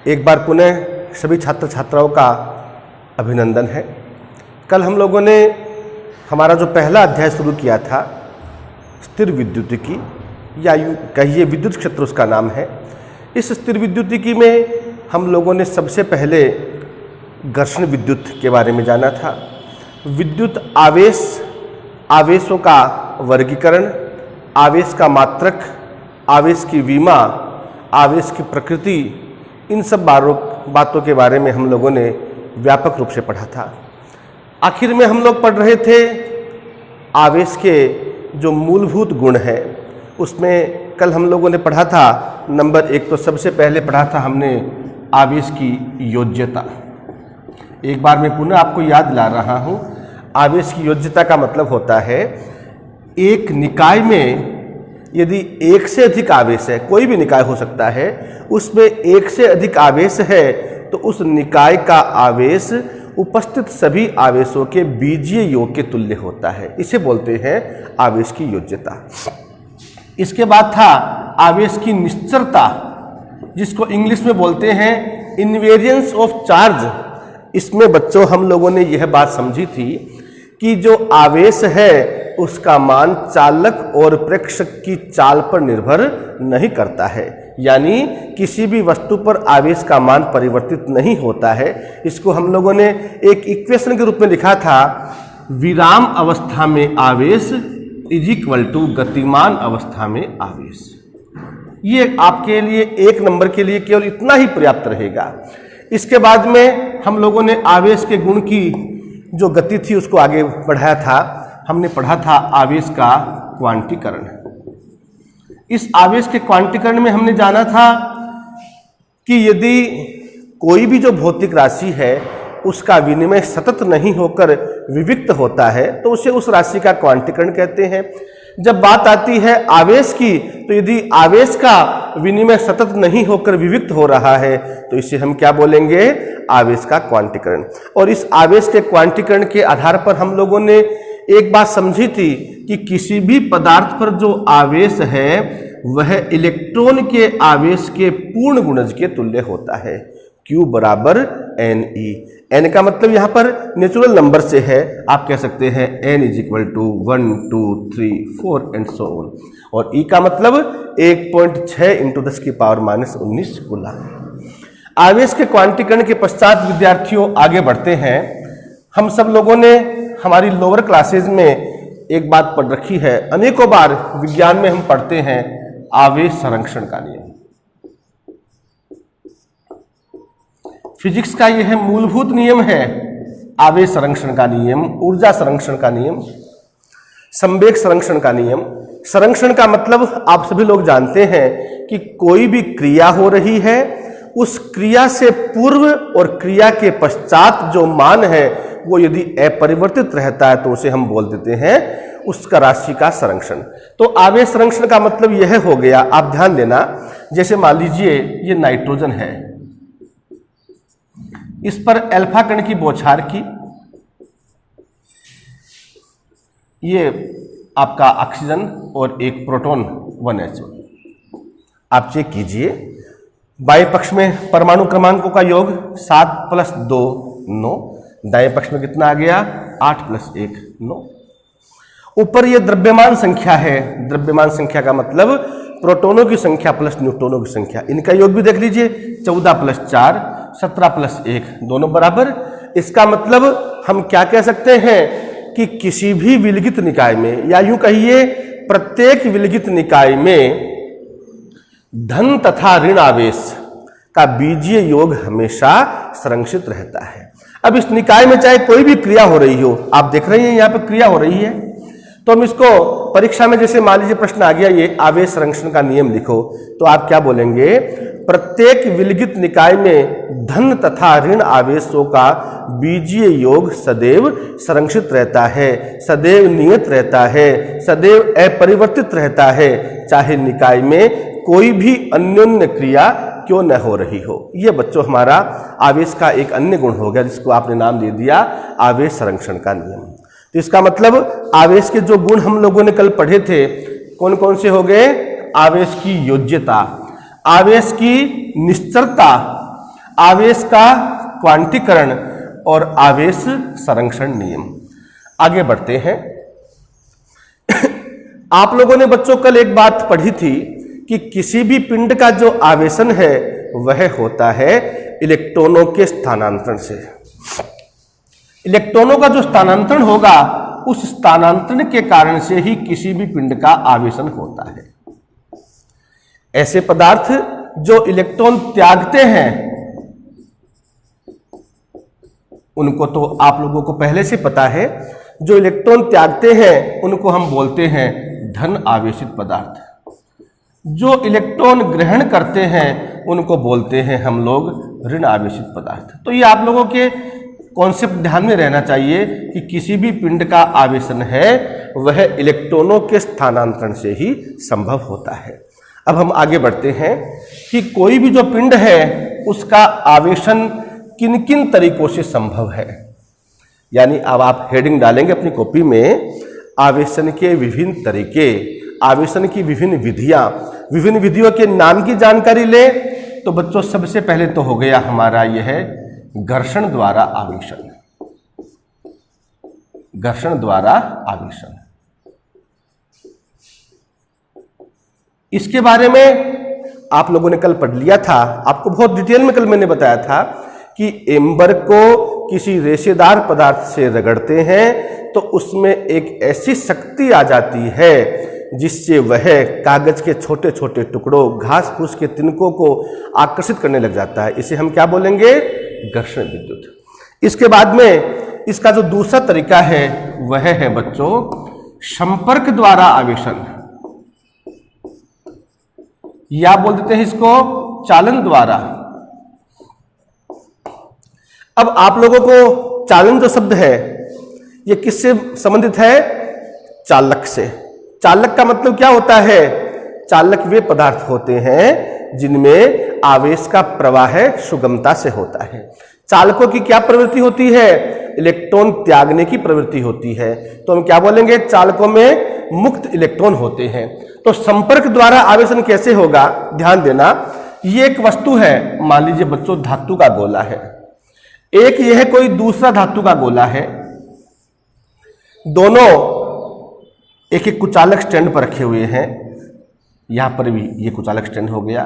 एक बार पुनः सभी छात्र छात्राओं का अभिनंदन है। कल हम लोगों ने हमारा जो पहला अध्याय शुरू किया था स्थिर विद्युतिकी, या यूँ कहिए विद्युत क्षेत्र उसका नाम है। इस स्थिर विद्युतिकी में हम लोगों ने सबसे पहले घर्षण विद्युत के बारे में जाना था। विद्युत आवेश, आवेशों का वर्गीकरण, आवेश का मात्रक, आवेश की विमा, आवेश की प्रकृति, इन सब बातों के बारे में हम लोगों ने व्यापक रूप से पढ़ा था। आखिर में हम लोग पढ़ रहे थे आवेश के जो मूलभूत गुण हैं। उसमें कल हम लोगों ने पढ़ा था नंबर 1, तो सबसे पहले पढ़ा था हमने आवेश की योज्यता। एक बार मैं पुनः आपको याद दिला रहा हूँ। आवेश की योज्यता का मतलब होता है एक निकाय में यदि एक से अधिक आवेश है, कोई भी निकाय हो सकता है, उसमें एक से अधिक आवेश है तो उस निकाय का आवेश उपस्थित सभी आवेशों के बीजीय योग के तुल्य होता है। इसे बोलते हैं आवेश की योज्यता। इसके बाद था आवेश की निश्चरता, जिसको इंग्लिश में बोलते हैं इनवेरियंस ऑफ चार्ज। इसमें बच्चों हम लोगों ने यह बात समझी थी कि जो आवेश है उसका मान चालक और प्रेक्षक की चाल पर निर्भर नहीं करता है, यानी किसी भी वस्तु पर आवेश का मान परिवर्तित नहीं होता है। इसको हम लोगों ने एक इक्वेशन के रूप में लिखा था, विराम अवस्था में आवेश इज इक्वल टू गतिमान अवस्था में आवेश। ये आपके लिए 1 नंबर के लिए केवल इतना ही पर्याप्त रहेगा। इसके बाद में हम लोगों ने आवेश के गुण की जो गति थी उसको आगे बढ़ाया था। हमने पढ़ा था आवेश का क्वांटीकरण। इस आवेश के क्वांटीकरण में हमने जाना था कि यदि कोई भी जो भौतिक राशि है उसका विनिमय सतत नहीं होकर विविक्त होता है तो उसे उस राशि का क्वांटीकरण कहते हैं। जब बात आती है आवेश की, तो यदि आवेश का विनिमय सतत नहीं होकर विविक्त हो रहा है तो इसे हम क्या बोलेंगे, आवेश का क्वांटीकरण। और इस आवेश के क्वांटीकरण के आधार पर हम लोगों ने एक बात समझी थी कि किसी भी पदार्थ पर जो आवेश है वह इलेक्ट्रॉन के आवेश के पूर्ण गुणज के तुल्य होता है। Q बराबर Ne। N का मतलब यहाँ पर नेचुरल नंबर से है, आप कह सकते हैं N is equal to 1, 2, 3, 4 and so on. और E का मतलब 1.6 इंटू 10 की पावर -19 कूलम। आवेश के क्वांटीकरण के पश्चात विद्यार्थियों आगे बढ़ते हैं। हम सब लोगों ने हमारी लोअर क्लासेज में एक बात पढ़ रखी है, अनेकों बार विज्ञान में हम पढ़ते हैं आवेश संरक्षण का नियम। फिजिक्स का यह मूलभूत नियम है आवेश संरक्षण का नियम, ऊर्जा संरक्षण का नियम, संवेग संरक्षण का नियम। संरक्षण का मतलब आप सभी लोग जानते हैं कि कोई भी क्रिया हो रही है, उस क्रिया से पूर्व और क्रिया के पश्चात जो मान है वो यदि अपरिवर्तित रहता है तो उसे हम बोल देते हैं उसका राशि का संरक्षण। तो आवेश संरक्षण का मतलब यह हो गया, आप ध्यान देना, जैसे मान लीजिए ये नाइट्रोजन है, इस पर अल्फा कण की बौछार की, ये आपका ऑक्सीजन और एक प्रोटॉन 1H। आप चेक कीजिए, बाएं पक्ष में परमाणु क्रमांकों का योग 7 + 2 9, दाएं पक्ष में कितना आ गया 8 + 1 9। ऊपर ये द्रव्यमान संख्या है, द्रव्यमान संख्या का मतलब प्रोटॉनों की संख्या प्लस न्यूट्रॉनों की संख्या, इनका योग भी देख लीजिए 14 + 4 17 + 1 दोनों बराबर। इसका मतलब हम क्या कह सकते हैं कि किसी भी विलगित निकाय में, या यूं कहिए प्रत्येक विलगित निकाय में धन तथा ऋण आवेश का बीजीय योग हमेशा संरक्षित रहता है। अब इस निकाय में चाहे कोई भी क्रिया हो रही हो, आप देख रहे हैं यहाँ पे क्रिया हो रही है, तो हम इसको परीक्षा में जैसे मान लीजिए प्रश्न आ गया ये आवेश संरक्षण का नियम लिखो, तो आप क्या बोलेंगे, प्रत्येक विलगित निकाय में धन तथा ऋण आवेशों का बीजीय योग सदैव संरक्षित रहता है, सदैव नियत रहता है, सदैव अपरिवर्तित रहता है, चाहे निकाय में कोई भी अन्योन्य क्रिया क्यों न हो रही हो। यह बच्चों हमारा आवेश का एक अन्य गुण हो गया जिसको आपने नाम दे दिया आवेश संरक्षण का नियम। तो इसका मतलब आवेश के जो गुण हम लोगों ने कल पढ़े थे कौन कौन से हो गए, आवेश की योज्यता, आवेश की निश्चरता, आवेश का क्वांटीकरण और आवेश संरक्षण नियम। आगे बढ़ते हैं। आप लोगों ने बच्चों कल एक बात पढ़ी थी कि किसी भी पिंड का जो आवेशन है वह होता है इलेक्ट्रॉनों के स्थानांतरण से। इलेक्ट्रॉनों का जो स्थानांतरण होगा उस स्थानांतरण के कारण से ही किसी भी पिंड का आवेशन होता है। ऐसे पदार्थ जो इलेक्ट्रॉन त्यागते हैं उनको तो आप लोगों को पहले से पता है, जो इलेक्ट्रॉन त्यागते हैं उनको हम बोलते हैं धन आवेशित पदार्थ। जो इलेक्ट्रॉन ग्रहण करते हैं उनको बोलते हैं हम लोग ऋण आवेशित पदार्थ। तो ये आप लोगों के कॉन्सेप्ट ध्यान में रहना चाहिए कि किसी भी पिंड का आवेशन है वह इलेक्ट्रॉनों के स्थानांतरण से ही संभव होता है। अब हम आगे बढ़ते हैं कि कोई भी जो पिंड है उसका आवेशन किन किन तरीकों से संभव है। यानी अब आप हेडिंग डालेंगे अपनी कॉपी में, आवेशन के विभिन्न तरीके, आवेशन की विभिन्न विधियां, विभिन्न विधियों के नाम की जानकारी ले। तो बच्चों सबसे पहले तो हो गया हमारा यह घर्षण द्वारा आवेशन। घर्षण द्वारा आवेशन, इसके बारे में आप लोगों ने कल पढ़ लिया था। आपको बहुत डिटेल में कल मैंने बताया था कि एम्बर को किसी रेशेदार पदार्थ से रगड़ते हैं तो उसमें एक ऐसी शक्ति आ जाती है जिससे वह कागज के छोटे छोटे टुकड़ों, घास फूस के तिनकों को आकर्षित करने लग जाता है। इसे हम क्या बोलेंगे? घर्षण विद्युत। इसके बाद में इसका जो दूसरा तरीका है वह है बच्चों संपर्क द्वारा आवेशन, या बोल देते हैं इसको चालन द्वारा। अब आप लोगों को चालन जो शब्द है ये किससे संबंधित है? चालक से। चालक का मतलब क्या होता है? चालक वे पदार्थ होते हैं जिनमें आवेश का प्रवाह सुगमता से होता है। चालकों की क्या प्रवृत्ति होती है? इलेक्ट्रॉन त्यागने की प्रवृत्ति होती है। तो हम क्या बोलेंगे? चालकों में मुक्त इलेक्ट्रॉन होते हैं। तो संपर्क द्वारा आवेशन कैसे होगा? ध्यान देना, ये एक वस्तु है, मान लीजिए बच्चों धातु का गोला है, एक यह कोई दूसरा धातु का गोला है, दोनों एक एक कुचालक स्टैंड पर रखे हुए हैं। यहां पर भी ये कुचालक स्टैंड हो गया।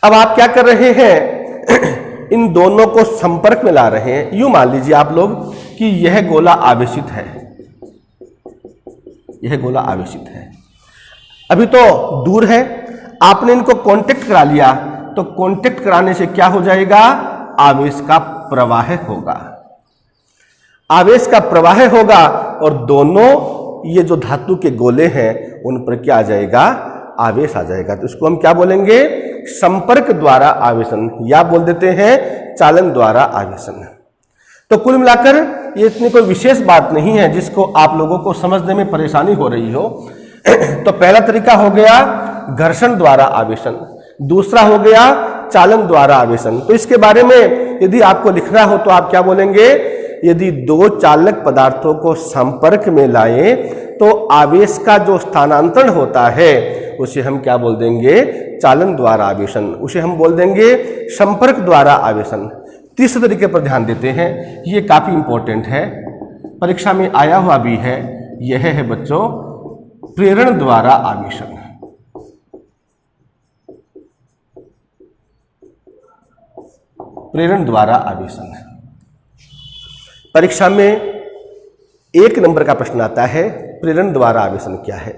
अब आप क्या कर रहे हैं? इन दोनों को संपर्क में ला रहे हैं। यूं मान लीजिए आप लोग कि यह गोला आवेशित है, यह गोला आवेशित है, अभी तो दूर है, आपने इनको कांटेक्ट करा लिया, तो कांटेक्ट कराने से क्या हो जाएगा? आवेश का प्रवाह होगा। आवेश का प्रवाह होगा और दोनों ये जो धातु के गोले हैं उन पर क्या आ जाएगा? आवेश आ जाएगा। तो इसको हम क्या बोलेंगे? संपर्क द्वारा आवेशन, या बोल देते हैं चालन द्वारा आवेशन। तो कुल मिलाकर ये इतनी कोई विशेष बात नहीं है जिसको आप लोगों को समझने में परेशानी हो रही हो। तो पहला तरीका हो गया घर्षण द्वारा आवेशन, दूसरा हो गया चालन द्वारा आवेशन। तो इसके बारे में यदि आपको लिखना हो तो आप क्या बोलेंगे? यदि दो चालक पदार्थों को संपर्क में लाएं तो आवेश का जो स्थानांतरण होता है उसे हम क्या बोल देंगे? चालन द्वारा आवेशन, उसे हम बोल देंगे संपर्क द्वारा आवेशन। तीसरे तरीके पर ध्यान देते हैं, ये काफी इंपॉर्टेंट है, परीक्षा में आया हुआ भी है। यह है बच्चों प्रेरण द्वारा आवेशन। प्रेरण द्वारा आवेशन, परीक्षा में 1 नंबर का प्रश्न आता है, प्रेरण द्वारा आवेशन क्या है।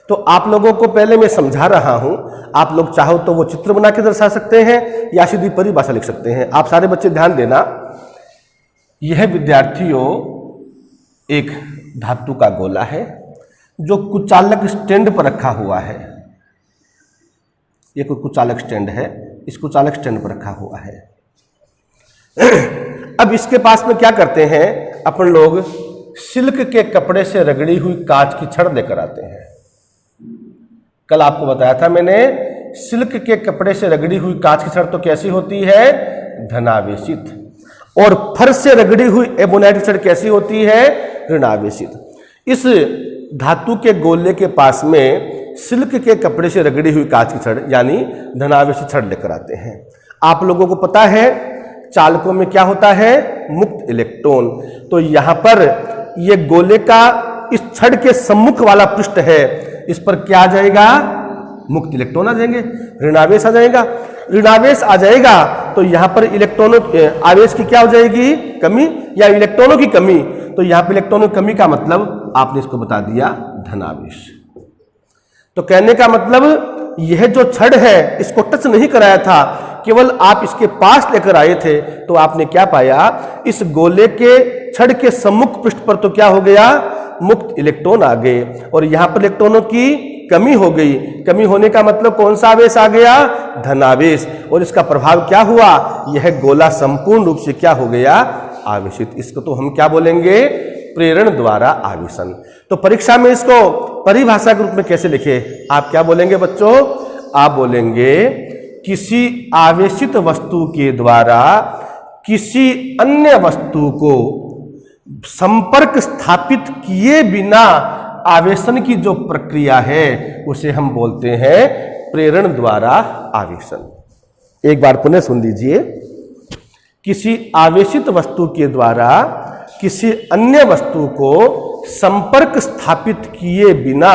तो आप लोगों को पहले मैं समझा रहा हूं, आप लोग चाहो तो वो चित्र बना के दर्शा सकते हैं या सीधी परिभाषा लिख सकते हैं। आप सारे बच्चे ध्यान देना, यह विद्यार्थियों एक धातु का गोला है जो कुचालक स्टैंड पर रखा हुआ है। यह कोई कुचालक स्टैंड है, इस कुचालक स्टैंड पर रखा हुआ है। अब इसके पास में क्या करते हैं अपन लोग? सिल्क के कपड़े से रगड़ी हुई कांच की छड़ लेकर आते हैं। कल आपको बताया था मैंने, सिल्क के कपड़े से रगड़ी हुई कांच की छड़ तो कैसी होती है? धनावेशित। और फर्श से रगड़ी हुई एबोनाइट की छड़ कैसी होती है? ऋणावेशित। इस धातु के गोले के पास में सिल्क के कपड़े से रगड़ी हुई कांच की छड़ यानी धनावेशी छड़ लेकर आते हैं। आप लोगों को पता है चालकों में क्या होता है, मुक्त इलेक्ट्रॉन। तो यहां पर ये गोले का इस छड़ के सम्मुख वाला पृष्ठ है, इस पर क्या आ जाएगा, मुक्त इलेक्ट्रॉन आ जाएंगे, ऋणावेश आ जाएगा। ऋणावेश आ जाएगा तो यहां पर इलेक्ट्रॉनों आवेश की क्या हो जाएगी, कमी या इलेक्ट्रॉनों की कमी। तो यहां पर इलेक्ट्रॉनों की कमी का मतलब आपने इसको बता दिया धनावेश। तो कहने का मतलब यह जो छड़ है इसको टच नहीं कराया था, केवल आप इसके पास लेकर आए थे तो आपने क्या पाया, इस गोले के छड़ के सम्मुख पृष्ठ पर तो क्या हो गया, मुक्त इलेक्ट्रॉन आ गए और यहां पर इलेक्ट्रॉनों की कमी हो गई। कमी होने का मतलब कौन सा आवेश आ गया, धनावेश। और इसका प्रभाव क्या हुआ, यह गोला संपूर्ण रूप से क्या हो गया, आवेशित। इसको तो हम क्या बोलेंगे, प्रेरण द्वारा आवेशन। तो परीक्षा में इसको परिभाषा के रूप में कैसे लिखे, आप क्या बोलेंगे बच्चों, आप बोलेंगे किसी आवेशित वस्तु के द्वारा किसी अन्य वस्तु को संपर्क स्थापित किए बिना आवेशन की जो प्रक्रिया है उसे हम बोलते हैं प्रेरण द्वारा आवेशन। एक बार पुनः सुन लीजिए, किसी आवेशित वस्तु के द्वारा किसी अन्य वस्तु को संपर्क स्थापित किए बिना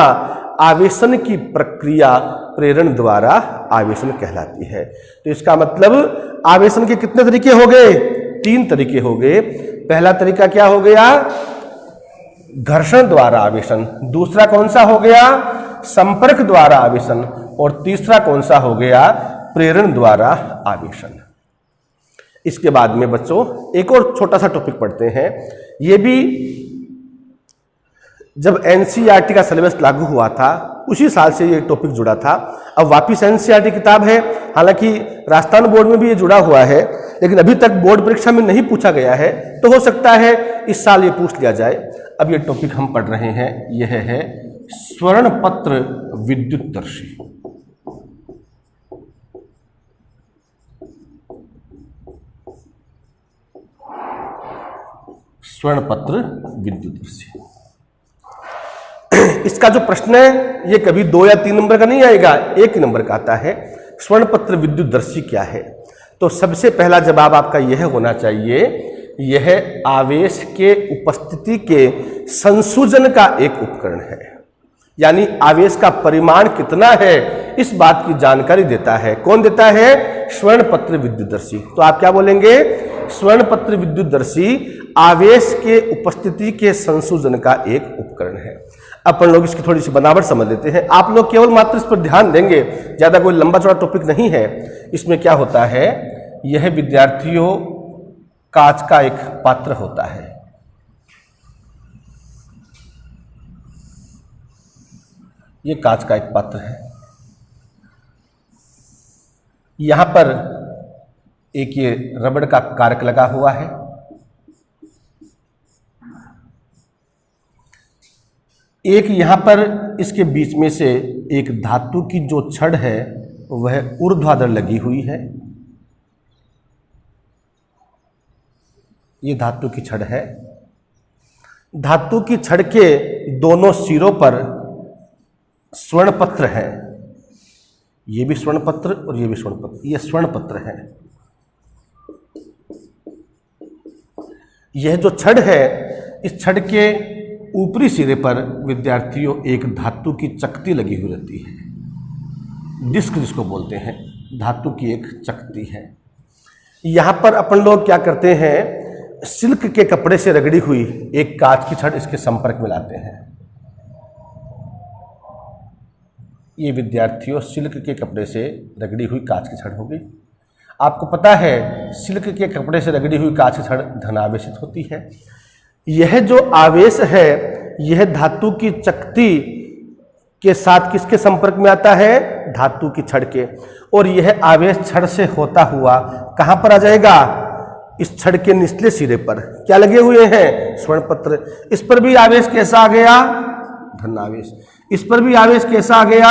आवेशन की प्रक्रिया प्रेरण द्वारा आवेशन कहलाती है। तो इसका मतलब आवेशन के कितने तरीके हो गए, 3 तरीके हो गए। पहला तरीका क्या हो गया, घर्षण द्वारा आवेशन। दूसरा कौन सा हो गया, संपर्क द्वारा आवेशन। और तीसरा कौन सा हो गया, प्रेरण द्वारा आवेशन। इसके बाद में बच्चों एक और छोटा सा टॉपिक पढ़ते हैं। ये भी जब एनसीईआरटी का सिलेबस लागू हुआ था उसी साल से ये टॉपिक जुड़ा था। अब वापिस एनसीईआरटी किताब है, हालांकि राजस्थान बोर्ड में भी ये जुड़ा हुआ है, लेकिन अभी तक बोर्ड परीक्षा में नहीं पूछा गया है, तो हो सकता है इस साल ये पूछ लिया जाए। अब ये टॉपिक हम पढ़ रहे हैं, यह है स्वर्णपत्र विद्युतदर्शी। स्वर्णपत्र विद्युतदर्शी, इसका जो प्रश्न है ये कभी 2 या 3 नंबर का नहीं आएगा, 1 नंबर का आता है। स्वर्णपत्र विद्युतदर्शी क्या है, तो सबसे पहला जवाब आपका यह होना चाहिए, यह आवेश के उपस्थिति के संसूजन का एक उपकरण है। यानी आवेश का परिमाण कितना है इस बात की जानकारी देता है। कौन देता है, स्वर्णपत्र विद्युतदर्शी। तो आप क्या बोलेंगे, स्वर्णपत्र विद्युतदर्शी आवेश के उपस्थिति के संसूजन का एक उपकरण है। अपन लोग इसकी थोड़ी सी बनावट समझ लेते हैं। आप लोग केवल मात्र इस पर ध्यान देंगे, ज्यादा कोई लंबा चौड़ा टॉपिक नहीं है। इसमें क्या होता है, यह विद्यार्थियों कांच का एक पात्र होता है। ये कांच का एक पात्र है। यहां पर एक ये रबड़ का कारक लगा हुआ है। एक यहां पर इसके बीच में से एक धातु की जो छड़ है वह ऊर्ध्वाधर लगी हुई है। ये धातु की छड़ है। धातु की छड़ के दोनों सिरों पर स्वर्णपत्र है। ये भी स्वर्णपत्र और ये भी स्वर्णपत्र, ये स्वर्णपत्र है। यह जो छड़ है, इस छड़ के ऊपरी सिरे पर विद्यार्थियों एक धातु की चकती लगी हुई रहती है, डिस्क जिसको बोलते हैं, धातु की एक चकती है। यहां पर अपन लोग क्या करते हैं, सिल्क के कपड़े से रगड़ी हुई एक कांच की छड़ इसके संपर्क में लाते हैं। ये विद्यार्थियों सिल्क के कपड़े से रगड़ी हुई कांच की छड़ हो गई। आपको पता है सिल्क के कपड़े से रगड़ी हुई कांच की छड़ धनावेशित होती है। यह जो आवेश है यह धातु की चकती के साथ किसके संपर्क में आता है, धातु की छड़ के। और यह आवेश छड़ से होता हुआ कहां पर आ जाएगा, इस छड़ के निचले सिरे पर क्या लगे हुए हैं, स्वर्णपत्र। इस पर भी आवेश कैसा आ गया, धनावेश। इस पर भी आवेश कैसा आ गया,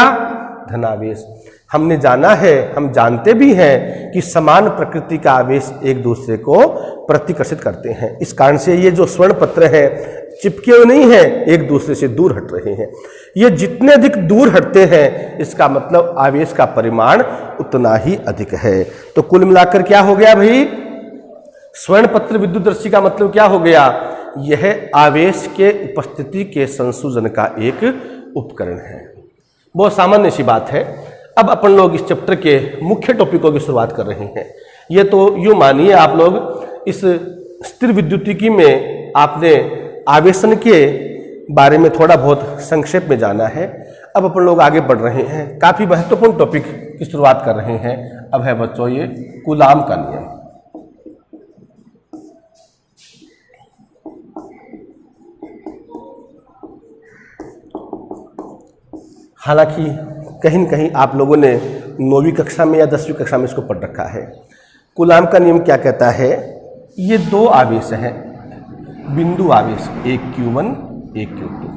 धनावेश। हमने जाना है, हम जानते भी हैं कि समान प्रकृति का आवेश एक दूसरे को प्रतिकर्षित करते हैं। इस कारण से ये जो स्वर्ण पत्र है चिपके हुए नहीं है, एक दूसरे से दूर हट रहे हैं। ये जितने अधिक दूर हटते हैं इसका मतलब आवेश का परिमाण उतना ही अधिक है। तो कुल मिलाकर क्या हो गया भाई, स्वर्ण पत्र विद्युतरश्मि का मतलब क्या हो गया, यह आवेश के उपस्थिति के संसूजन का एक उपकरण है। बहुत सामान्य सी बात है। अब अपन लोग इस चैप्टर के मुख्य टॉपिकों की शुरुआत कर रहे हैं। ये तो यूं मानिए आप लोग इस स्थिर विद्युतिकी में आपने आवेशन के बारे में थोड़ा बहुत संक्षेप में जाना है। अब अपन लोग आगे बढ़ रहे हैं, काफी महत्वपूर्ण टॉपिक की शुरुआत कर रहे हैं। अब है बच्चों ये कूलाम का नियम। हालांकि कहीं न कहीं आप लोगों ने 9वीं कक्षा में या 10वीं कक्षा में इसको पढ़ रखा है। कूलाम का नियम क्या कहता है, ये दो आवेश हैं, बिंदु आवेश, एक Q1 एक Q2।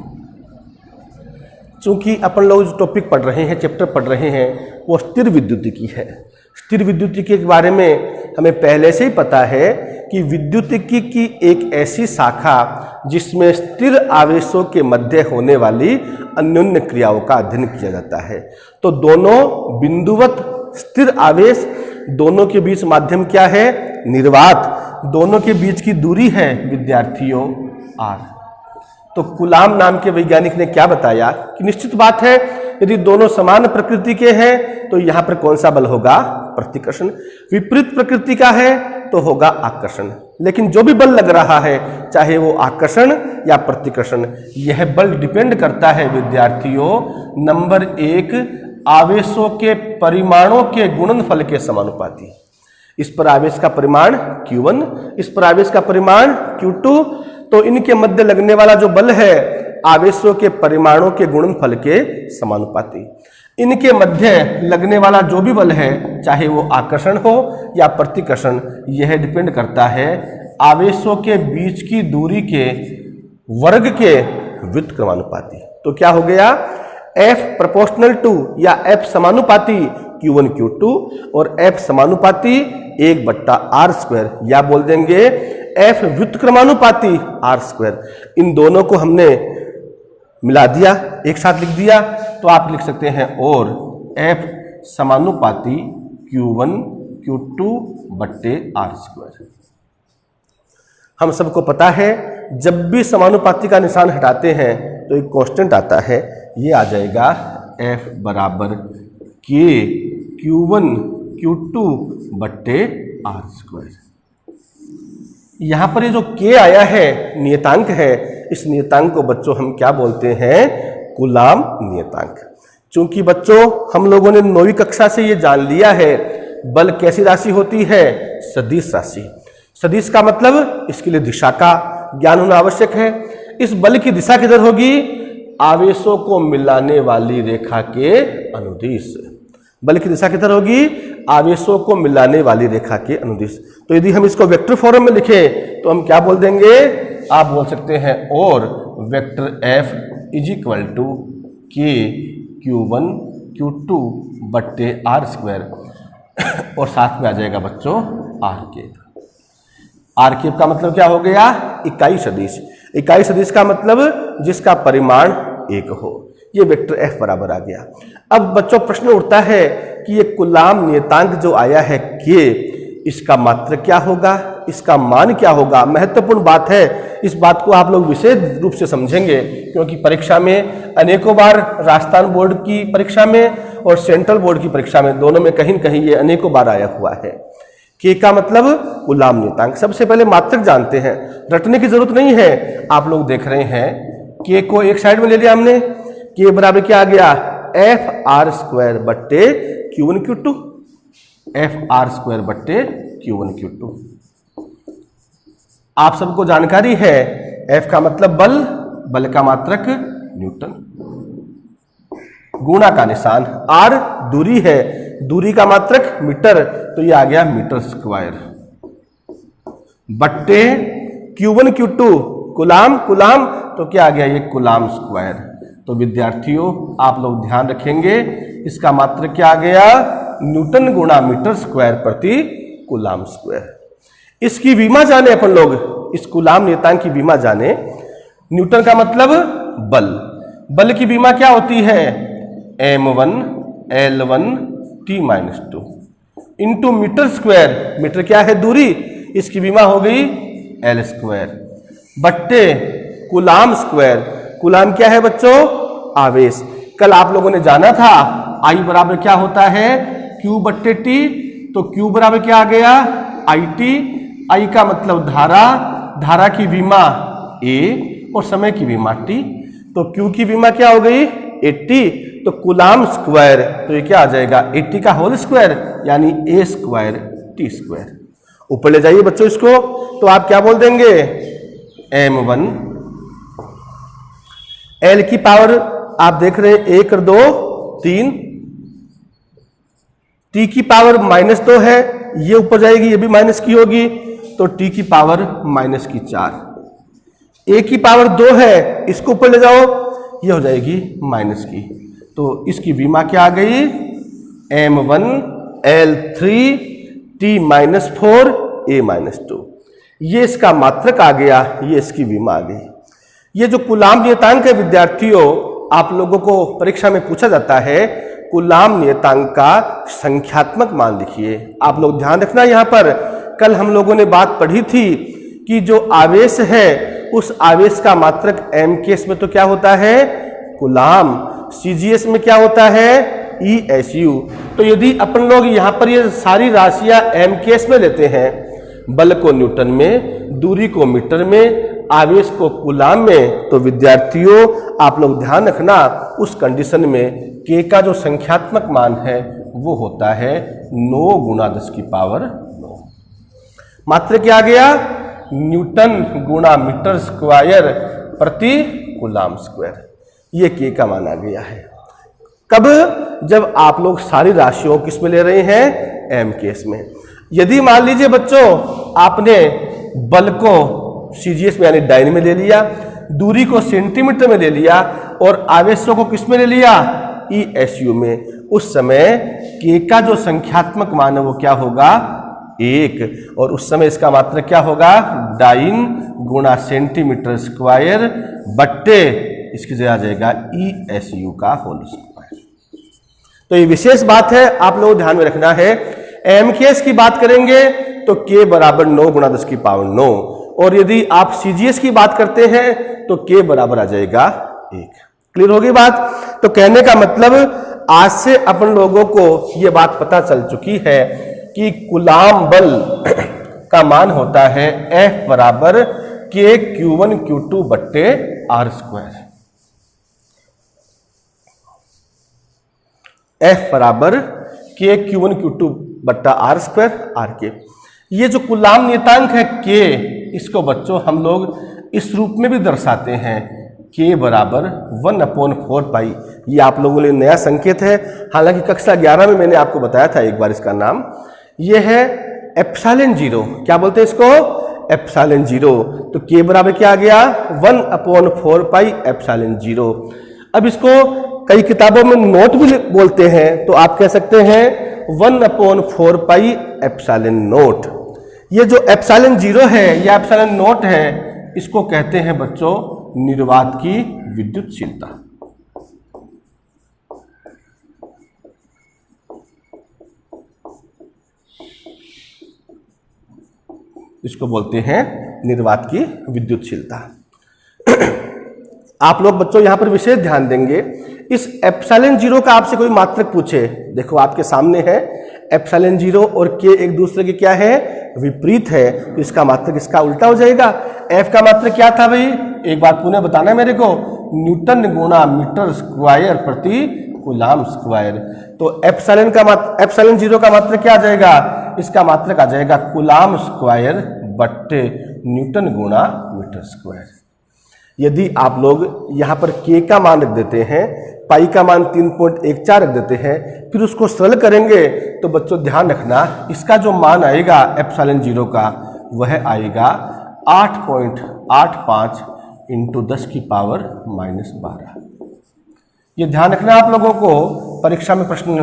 चूंकि अपन लोग जो टॉपिक पढ़ रहे हैं, चैप्टर पढ़ रहे हैं, वो स्थिर विद्युतिकी है। स्थिर विद्युतिकी के बारे में हमें पहले से ही पता है कि विद्युतिकी की एक ऐसी शाखा जिसमें स्थिर आवेशों के मध्य होने वाली अन्योन्य क्रियाओं का अध्ययन किया जाता है। तो दोनों बिंदुवत स्थिर आवेश, दोनों के बीच माध्यम क्या है, निर्वात, दोनों के बीच की दूरी है विद्यार्थियों r। तो कूलाम नाम के वैज्ञानिक ने क्या बताया कि निश्चित बात है यदि दोनों समान प्रकृति के हैं तो यहां पर कौन सा बल होगा, प्रतिकर्षण। विपरीत प्रकृति का है तो होगा आकर्षण। लेकिन जो भी बल लग रहा है, चाहे वो आकर्षण या प्रतिकर्षण, यह बल डिपेंड करता है विद्यार्थियों नंबर 1 आवेशों के परिमाणों के गुणनफल के समानुपाती। इस पर आवेश का परिमाण Q1, इस पर आवेश का परिमाण Q2, तो इनके मध्य लगने वाला जो बल है आवेशों के परिमाणों के गुणनफल के समानुपाती। इनके मध्य लगने वाला जो भी बल है, चाहे वो आकर्षण हो या प्रतिकर्षण, यह डिपेंड करता है आवेशों के बीच की दूरी के वर्ग के व्युत्क्रमानुपाती। तो क्या हो गया, F प्रोपोर्शनल टू या F समानुपाती Q1 Q2 और F समानुपाती 1/r², या बोल देंगे F व्युत्क्रमानुपाती r²। इन दोनों को हमने मिला दिया, एक साथ लिख दिया, तो आप लिख सकते हैं और F समानुपाती Q1 Q2/r²। हम सबको पता है जब भी समानुपाती का निशान हटाते हैं तो एक कांस्टेंट आता है, ये आ जाएगा F बराबर K Q1 Q2/r²। यहाँ पर ये जो K आया है नियतांक है, इस नियतांक को बच्चों हम क्या बोलते हैं, कूलाम नियतांक। चूंकि बच्चों हम लोगों ने 9वीं कक्षा से ये जान लिया है बल कैसी राशि होती है, सदिश राशि। सदिश का मतलब इसके लिए दिशा का ज्ञान होना आवश्यक है। इस बल की दिशा किधर होगी, आवेशों को मिलाने वाली रेखा के अनुदिश। बल की दिशा किधर होगी, आवेशों को मिलाने वाली रेखा के अनुदिश। तो यदि हम इसको वेक्टर फॉर्म में लिखें तो हम क्या बोल देंगे, आप बोल सकते हैं और vector F = K Q1 Q2/r² और साथ में आ जाएगा बच्चों r²। r³ का मतलब क्या हो गया, इकाई सदिश। इकाई सदिश का मतलब जिसका परिमाण 1 हो। ये वेक्टर F बराबर आ गया। अब बच्चों प्रश्न उठता है कि ये कूलाम नियतांक जो आया है K, इसका मात्रक क्या होगा, इसका मान क्या होगा। महत्वपूर्ण बात है, इस बात को आप लोग विशेष रूप से समझेंगे क्योंकि परीक्षा में अनेकों बार, राजस्थान बोर्ड की परीक्षा में और सेंट्रल बोर्ड की परीक्षा में, दोनों में कहीं न कहीं ये अनेकों बार आया हुआ है। K का मतलब कूलाम नियतांक। सबसे पहले मात्रक जानते हैं, रटने की जरूरत नहीं है। आप लोग देख रहे हैं K को एक साइड में ले लिया हमने, K बराबर क्या आ गया, F_r²/Q1 Q2, F_r²/Q1 Q2। आप सबको जानकारी है F का मतलब बल, बल का मात्रक न्यूटन, गुणा का निशान, R दूरी है, दूरी का मात्रक मीटर, तो ये आ गया मीटर², बट्टे Q1 Q2 कूलाम, कूलाम तो क्या आ गया, ये कूलाम²। तो विद्यार्थियों आप लोग ध्यान रखेंगे, इसका मात्रक क्या आ गया, न्यूटन गुणा मीटर स्क्वायर प्रति कूलाम स्क्वायर। इसकी विमा जाने अपन लोग, इस कूलाम नियतांक की विमा जाने। न्यूटन का मतलब बल, बल की विमा क्या होती है? m1 l1 t-2 into metre square, metre क्या है? दूरी, इसकी विमा हो गई l स्क्वायर बट्टे कूलाम स्क्वायर। कूलाम क्या है बच्चों? आवेश। कल आप लोगों ने जाना था I बराबर क्या होता है? Q बट्टे T। तो Q बराबर क्या आ गया? IT। I का मतलब धारा, धारा की विमा A और समय की विमा T। तो Q की विमा क्या हो गई? 80। तो कूलाम स्क्वायर, तो ये क्या आ जाएगा? 80 का होल स्क्वायर यानी A स्क्वायर T स्क्वायर। ऊपर ले जाइए बच्चों इसको, तो आप क्या बोल देंगे? m1 l की पावर आप देख रहे हैं 1 और 2 3, t की पावर -2 है, ये ऊपर जाएगी, ये भी माइनस की होगी, तो t की पावर -4। a की पावर 2 है, इसको ऊपर ले जाओ, ये हो जाएगी माइनस की। तो इसकी विमा क्या आ गई? m1 l3 t-4 a-2। ये इसका मात्रक आ गया, ये इसकी विमा आ गई। ये जो कूलाम नियतांक है विद्यार्थियों, आप लोगों को परीक्षा में पूछा जाता है, कूलाम नियतांक का संख्यात्मक मान लिखिए। आप लोग ध्यान रखना, यहाँ पर कल हम लोगों ने बात पढ़ी थी कि जो आवेश है उस आवेश का मात्रक m केस में तो क्या होता है? कूलाम। CGS में क्या होता है? ESU। तो यदि अपन लोग यहाँ पर ये सारी राशियां m केस में लेते हैं, बल को न्यूटन में, दूरी को मीटर में, आवेश को कूलाम में, तो विद्यार्थियों आप लोग ध्यान रखना, उस कंडीशन में k का जो संख्यात्मक मान है वो होता है 9 गुणा 10⁹। मात्र क्या आ गया? न्यूटन गुणा मीटर स्क्वायर प्रति कूलाम स्क्वायर। ये k का मान आ गया है। कब? जब आप लोग सारी राशियों किस में ले रहे हैं? m केस में। यदि मान लीजिए बच्चों आपने बल को CGS में यानी डाइन में ले लिया, दूरी को सेंटीमीटर में ले लिया और आवेशों को किस में ले लिया? ESU में, उस समय k का जो संख्यात्मक मान है वो क्या होगा? 1। और उस समय इसका मात्रक क्या होगा? डाइन गुणा सेंटीमीटर स्क्वायर बट्टे इसकी जगह आ जाएगा ESU का होल स्क्वायर। तो ये विशेष बात है, आप लोग ध्यान में रखना है। m केस की बात करेंगे तो k बराबर 9 गुणा 10⁹ और यदि आप CGS की बात करते हैं तो k बराबर आ जाएगा 1। क्लियर होगी बात? तो कहने का मतलब आज से अपन लोगों को यह बात पता चल चुकी है कि कूलाम बल का मान होता है F बराबर k Q1 Q2 बट्टे R स्क्वायर। F बराबर k Q1 Q2 बट्टा R स्क्वायर R के। ये जो कूलाम नियतांक है k, इसको बच्चों हम लोग इस रूप में भी दर्शाते हैं, k बराबर 1/4 पाई। ये आप लोगों के लिए नया संकेत है, हालांकि कक्षा 11 में मैंने आपको बताया था एक बार इसका नाम। ये है एप्सिलॉन 0। क्या बोलते हैं इसको? एप्सिलॉन 0। तो k बराबर क्या आ गया? 1/4 पाई एप्सिलॉन 0। अब इसको कई किताबों में नोट भी बोलते हैं, तो आप कह सकते हैं 1/4 पाई एप्सिलॉन नोट। ये जो एप्सिलॉन 0 है या एप्सिलॉन नोट है, इसको कहते हैं बच्चों निर्वात की विद्युतशीलता। इसको बोलते हैं निर्वात की विद्युतशीलता। आप लोग बच्चों यहां पर विशेष ध्यान देंगे, इस एप्सिलॉन 0 का आपसे कोई मात्रक पूछे, देखो आपके सामने है एप्सिलॉन 0 और k एक दूसरे के क्या है? विपरीत है, तो इसका मात्रक इसका उल्टा हो जाएगा। f का मात्रक क्या था भाई? एक बार पुनः बताना मेरे को, न्यूटन गुणा मीटर स्क्वायर प्रति कूलाम स्क्वायर। तो एप्सिलॉन 0 का मात्रक क्या आ जाएगा? इसका मात्रक आ जाएगा कूलाम स्क्वायर बट्टे न्यूटन गुणा मीटर स्क्वायर। यदि आप लोग यहाँ पर k का मान रख देते हैं, पाई का मान 3.14 रख देते हैं, फिर उसको सरल करेंगे तो बच्चों ध्यान रखना इसका जो मान आएगा एप्सिलॉन 0 का वह आएगा 8.85 इंटू 10⁻⁻12। ये ध्यान रखना आप लोगों को, परीक्षा में प्रश्न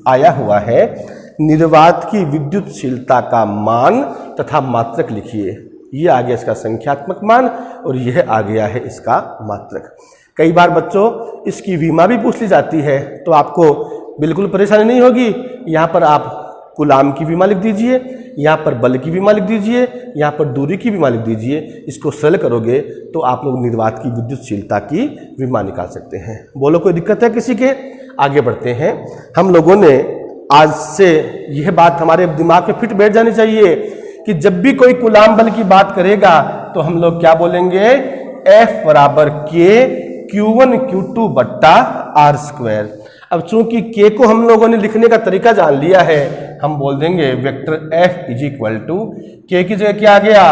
आया हुआ है, निर्वात की विद्युतशीलता का मान तथा मात्रक लिखिए। ये आ गया इसका संख्यात्मक मान और यह आ गया है इसका मात्रक। कई बार बच्चों इसकी विमा भी पूछ ली जाती है, तो आपको बिल्कुल परेशानी नहीं होगी। यहाँ पर आप कूलाम की विमा लिख दीजिए, यहाँ पर बल की विमा लिख दीजिए, यहाँ पर दूरी की विमा लिख दीजिए। इसको सरल करोगे तो आप लोग निर्वात की विद्युतशीलता की विमा निकाल सकते हैं। बोलो कोई दिक्कत है किसी के? आगे बढ़ते हैं। हम लोगों ने आज से यह बात हमारे दिमाग में फिट बैठ जानी चाहिए कि जब भी कोई कूलाम बल की बात करेगा तो हम लोग क्या बोलेंगे? F बराबर K Q1 Q2 बट्टा R स्क्वायर। अब चूंकि K को हम लोगों ने लिखने का तरीका जान लिया है, हम बोल देंगे vector F is equal to K की जगह क्या आ गया?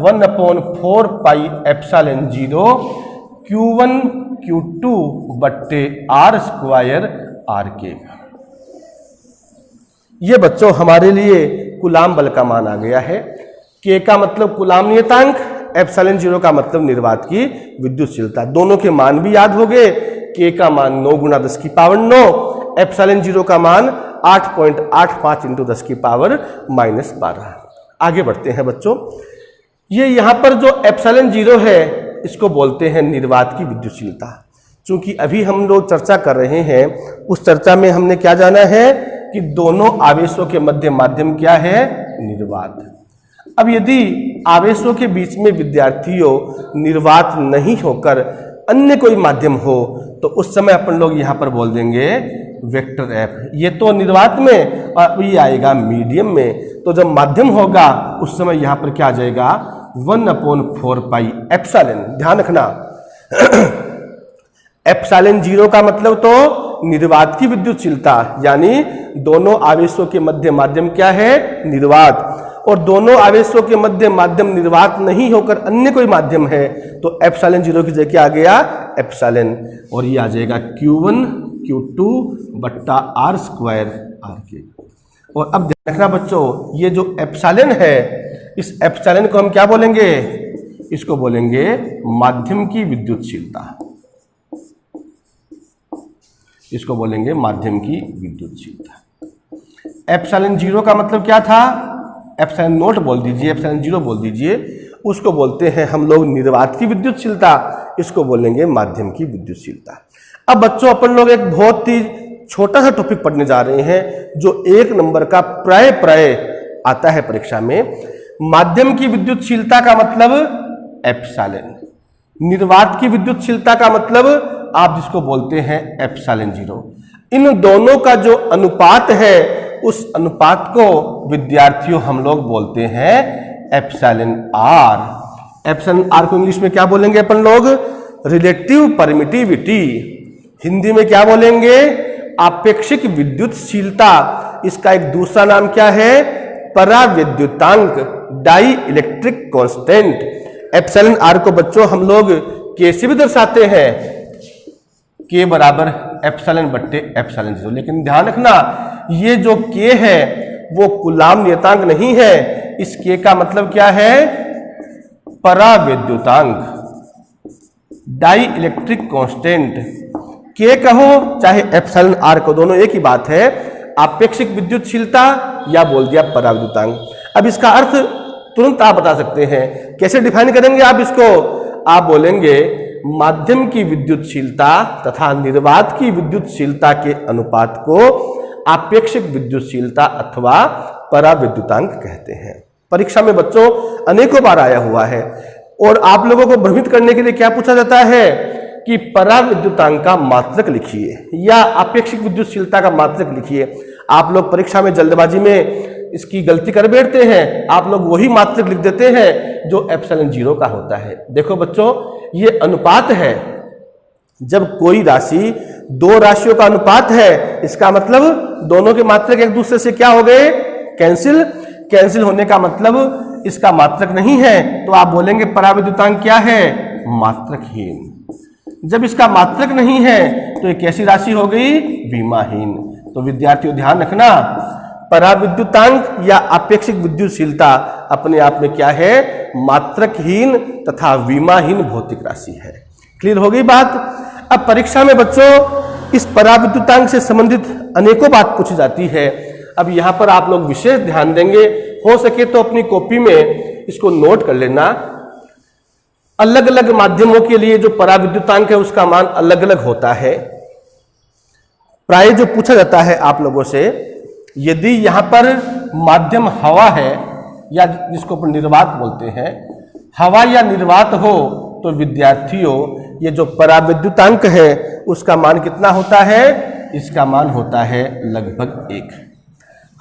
1/4 पाई एप्सिलॉन 0 Q1 Q2 बट्टे R स्क्वायर RK। ये बच्चों हमारे लिए कूलाम बल का मान आ गया है। K का मतलब कूलाम नियतांक, एप्सिलॉन 0 का मतलब निर्वात की विद्युतशीलता। दोनों के मान भी याद हो गए। K का मान 9 × 10 की पावर 9, एप्सिलॉन 0 का मान 8.85 × 10 की पावर -12। आगे बढ़ते हैं बच्चों। ये यहाँ पर जो एप्सिलॉन 0 है इसको बोलते हैं निर्वात की विद्युतशीलता। चूंकि अभी हम लोग चर्चा कर रहे हैं, उस चर्चा में हमने क्या जाना है कि दोनों आवेशों के मध्य माध्यम क्या है? निर्वात। अब यदि आवेशों के बीच में विद्यार्थियों निर्वात नहीं होकर अन्य कोई माध्यम हो तो उस समय अपन लोग यहाँ पर बोल देंगे वेक्टर F। ये तो निर्वात में और ये आएगा मीडियम में। तो जब माध्यम होगा उस समय यहाँ पर क्या आ जाएगा? 1/4 पाई एप्सिलॉन। ध्यान रखना एप्सिलॉन 0 का मतलब तो निर्वात की विद्युतशीलता, यानी दोनों आवेशों के मध्य माध्यम क्या है? निर्वात। और दोनों आवेशों के मध्य माध्यम निर्वात नहीं होकर अन्य कोई माध्यम है तो एप्सिलॉन 0 की जगह क्या आ गया? एप्सिलॉन। और ये आ जाएगा Q1 Q2 बट्टा R स्क्वायर RK। और अब ध्यान रखना बच्चों, ये जो एप्सिलॉन है, इस एप्सिलॉन को हम क्या बोलेंगे? इसको बोलेंगे माध्यम की विद्युतशीलता। इसको बोलेंगे माध्यम की विद्युतशीलता। एप्सिलॉन 0 का मतलब क्या था? एप्सिलॉन नोट बोल दीजिए, एप्सिलॉन 0 बोल दीजिए। उसको बोलते हैं हम लोग निर्वात की विद्युतशीलता, इसको बोलेंगे माध्यम की विद्युतशीलता। अब बच्चों अपन लोग एक बहुत ही छोटा सा टॉपिक पढ़ने जा रहे हैं जो 1 नंबर का प्राय आता है परीक्षा में। माध्यम की विद्युतशीलता का मतलब एप्सिलॉन, निर्वात की विद्युतशीलता का मतलब आप जिसको बोलते हैं एप्सिलॉन 0। इन दोनों का जो अनुपात है उस अनुपात को विद्यार्थियों हम लोग बोलते हैं एप्सिलॉन R। एप्सिलॉन R को इंग्लिश में क्या बोलेंगे अपन लोग? Relative permittivity. हिंदी में क्या बोलेंगे? आपेक्षिक विद्युतशीलता। इसका एक दूसरा नाम क्या है? पराविद्युतांक, dielectric constant. Epsilon R को बच्चों हम लोग K से भी दर्शाते हैं, K बराबर एप्सिलॉन बट्टे एप्सिलॉन 0। लेकिन ध्यान रखना ये जो K है वो कूलाम नियतांक नहीं है। इस K का मतलब क्या है? पराविद्युतांक, डाई इलेक्ट्रिक कांस्टेंट। K कहो चाहे एप्सिलॉन R को, दोनों एक ही बात है। आपेक्षिक विद्युतशीलता या बोल दिया पराविद्युतांक। अब इसका अर्थ तुरंत आप बता सकते हैं। कैसे डिफाइन करेंगे आप इसको? आप बोलेंगे माध्यम की विद्युतशीलता तथा निर्वात की विद्युतशीलता के अनुपात को आपेक्षिक विद्युतशीलता अथवा पराविद्युतांक कहते हैं। परीक्षा में बच्चों अनेकों बार आया हुआ है। और आप लोगों को भ्रमित करने के लिए क्या पूछा जाता है कि पराविद्युतांक का मात्रक लिखिए या आपेक्षिक विद्युतशीलता का मात्रक लिखिए। आप लोग परीक्षा में जल्दबाजी में इसकी गलती कर बैठते हैं। आप लोग वही मात्रक लिख देते हैं जो एप्सिलॉन 0 का होता है। देखो बच्चों ये अनुपात है। जब कोई राशि दो राशियों का अनुपात है, इसका मतलब दोनों के मात्रक एक दूसरे से क्या हो गए? कैंसिल। कैंसिल होने का मतलब इसका मात्रक नहीं है, तो आप बोलेंगे पराविद्युतांक क्या है? मात्रकहीन। जब इसका मात्रक नहीं है तो एक कैसी राशि हो गई? विमाहीन। तो विद्यार्थियों ध्यान रखना, पराविद्युतांक या आपेक्षिक विद्युतशीलता अपने आप में क्या है? मात्रकहीन तथा विमाहीन भौतिक राशि है। क्लियर हो गई बात? अब परीक्षा में बच्चों इस पराविद्युतांक से संबंधित अनेकों बात पूछी जाती है। अब यहाँ पर आप लोग विशेष ध्यान देंगे, हो सके तो अपनी कॉपी में इसको नोट कर लेना। अलग अलग माध्यमों के लिए जो पराविद्युतांक है उसका मान अलग अलग होता है। प्राय जो पूछा जाता है आप लोगों से, यदि यहाँ पर माध्यम हवा है या जिसको अपन निर्वात बोलते हैं, हवा या निर्वात हो, तो विद्यार्थियों ये जो पराविद्युतांक है उसका मान कितना होता है? इसका मान होता है लगभग 1।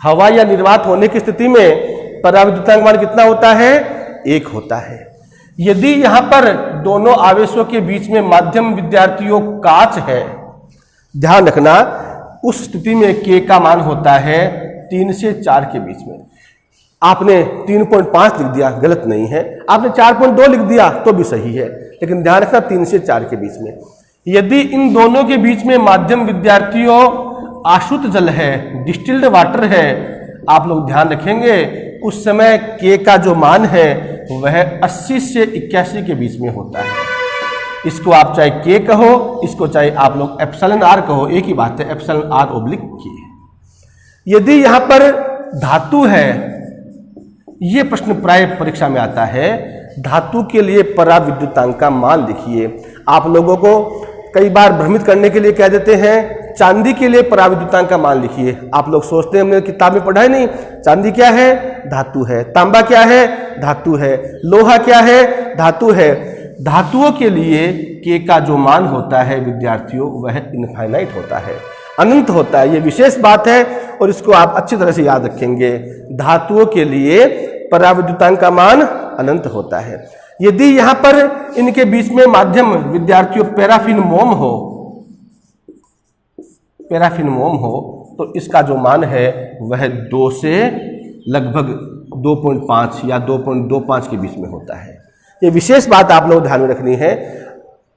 हवा या निर्वात होने की स्थिति में पराविद्युतांक मान कितना होता है? 1 होता है। यदि यहाँ पर दोनों आवेशों के बीच में माध्यम विद्यार्थियों कांच है, ध्यान रखना, उस स्थिति में K का मान होता है 3 से 4 के बीच में। आपने 3.5 लिख दिया, गलत नहीं है। आपने 4.2 लिख दिया तो भी सही है, लेकिन ध्यान रखना 3 से 4 के बीच में। यदि इन दोनों के बीच में माध्यम विद्यार्थियों आशुत जल है, डिस्टिल्ड वाटर है, आप लोग ध्यान रखेंगे उस समय K का जो मान है वह 80 से 81 के बीच में होता है। इसको आप चाहे K कहो, इसको चाहे आप लोग एप्सिलॉन R कहो, एक ही बात है, एप्सिलॉन R/K। यदि यहाँ पर धातु है, ये प्रश्न प्राय परीक्षा में आता है, धातु के लिए पराविद्युतांक का मान लिखिए। आप लोगों को कई बार भ्रमित करने के लिए कह देते हैं चांदी के लिए पराविद्युतांक का मान लिखिए। आप लोग सोचते हैं हमने किताब में पढ़ा है, नहीं। चांदी क्या है? धातु है। तांबा क्या है? धातु है। लोहा क्या है? धातु है। धातुओं के लिए K का जो मान होता है विद्यार्थियों वह इनफाइनाइट होता है, अनंत होता है। यह विशेष बात है और इसको आप अच्छी तरह से याद रखेंगे। धातुओं के लिए पराविद्युतांक का मान अनंत होता है। यदि यहाँ पर इनके बीच में माध्यम विद्यार्थियों पैराफिन मोम हो, तो इसका जो मान है वह 2 से लगभग 2.5 या 2.25 के बीच में होता है। ये विशेष बात आप लोग ध्यान में रखनी है।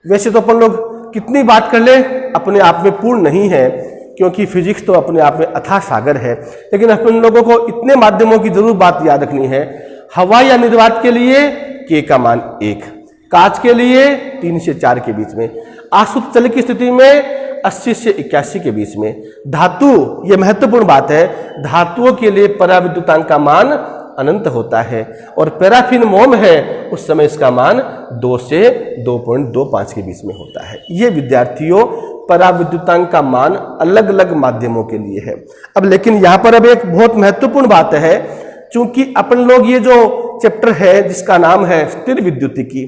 वैसे तो अपन लोग कितनी बात कर ले अपने आप में पूर्ण नहीं है, क्योंकि फिजिक्स तो अपने आप में अथाह सागर है, लेकिन अपन लोगों को इतने माध्यमों की जरूर बात याद रखनी है। हवा या निर्वात के लिए K का मान 1, कांच के लिए 3 से 4 के बीच में, आशुत जल की स्थिति में 80 से 81 के बीच में। धातु, यह महत्वपूर्ण बात है, धातुओं के लिए पराविद्युतांक का मान अनंत होता है, और पैराफिन मोम है उस समय इसका मान 2 से 2.25 के बीच में होता है। ये विद्यार्थियों पराविद्युतांक का मान अलग अलग माध्यमों के लिए है। अब लेकिन यहाँ पर अब एक बहुत महत्वपूर्ण बात है, चूंकि अपन लोग ये जो चैप्टर है जिसका नाम है स्थिर विद्युतिकी,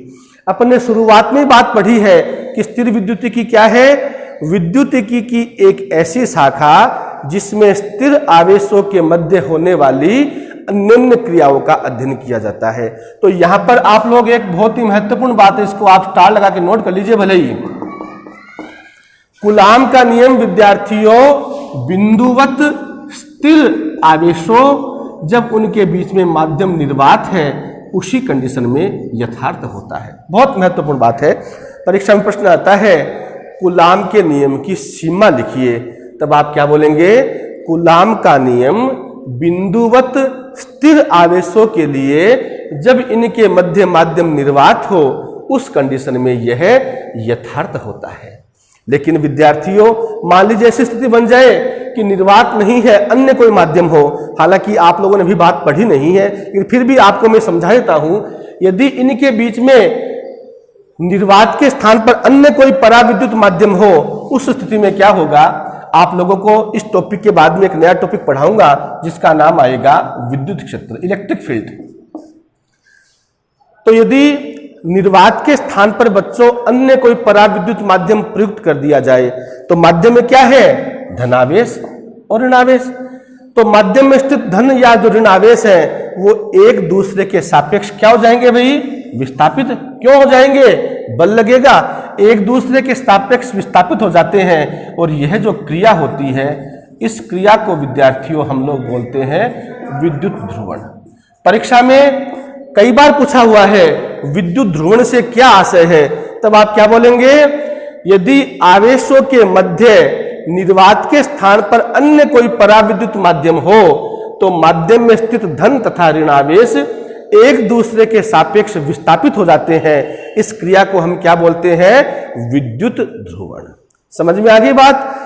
अपन ने शुरुआत में बात पढ़ी है कि स्थिर विद्युतिकी क्या है? विद्युतिकी की एक ऐसी शाखा जिसमें स्थिर आवेशों के मध्य होने वाली निम्न क्रियाओं का अध्ययन किया जाता है। तो यहां पर आप लोग एक बहुत ही महत्वपूर्ण बात है, इसको आप स्टार लगा के नोट कर लीजिए भले ही। कूलाम का नियम विद्यार्थियों बिंदुवत स्थिर आवेशों जब उनके बीच में माध्यम निर्वात है उसी कंडीशन में यथार्थ होता है। बहुत महत्वपूर्ण बात है, परीक्षा में प्रश्न आता है कूलाम के नियम की सीमा लिखिए, तब आप क्या बोलेंगे? कूलाम का नियम बिंदुवत स्थिर आवेशों के लिए जब इनके मध्य माध्यम निर्वात हो उस कंडीशन में यह यथार्थ होता है। लेकिन विद्यार्थियों मान लीजिए ऐसी स्थिति बन जाए कि निर्वात नहीं है, अन्य कोई माध्यम हो, हालांकि आप लोगों ने भी बात पढ़ी नहीं है लेकिन फिर भी आपको मैं समझा देता हूं। यदि इनके बीच में निर्वात के स्थान पर अन्य कोई पराविद्युत माध्यम हो, उस स्थिति में क्या होगा? आप लोगों को इस टॉपिक के बाद में एक नया टॉपिक पढ़ाऊंगा जिसका नाम आएगा विद्युत क्षेत्र, इलेक्ट्रिक फील्ड। तो यदि निर्वात के स्थान पर बच्चों अन्य कोई पराविद्युत माध्यम प्रयुक्त कर दिया जाए तो माध्यम में क्या है? धनावेश और ऋणावेश। तो माध्यम में स्थित धन या जो ऋणावेश है वो एक दूसरे के सापेक्ष क्या हो जाएंगे भाई? विस्थापित। क्यों हो जाएंगे? बल लगेगा, एक दूसरे के सापेक्ष विस्थापित हो जाते हैं, और यह जो क्रिया होती है इस क्रिया को विद्यार्थियों हम लोग बोलते हैं विद्युत ध्रुवण। परीक्षा में कई बार पूछा हुआ है विद्युत ध्रुवण से क्या आशय है, तब आप क्या बोलेंगे? यदि आवेशों के मध्य निर्वात के स्थान पर अन्य कोई पराविद्युत माध्यम हो तो माध्यम में स्थित धन तथा ऋणावेश एक दूसरे के सापेक्ष विस्थापित हो जाते हैं। इस क्रिया को हम क्या बोलते हैं? विद्युत ध्रुवण। समझ में आ गई बात।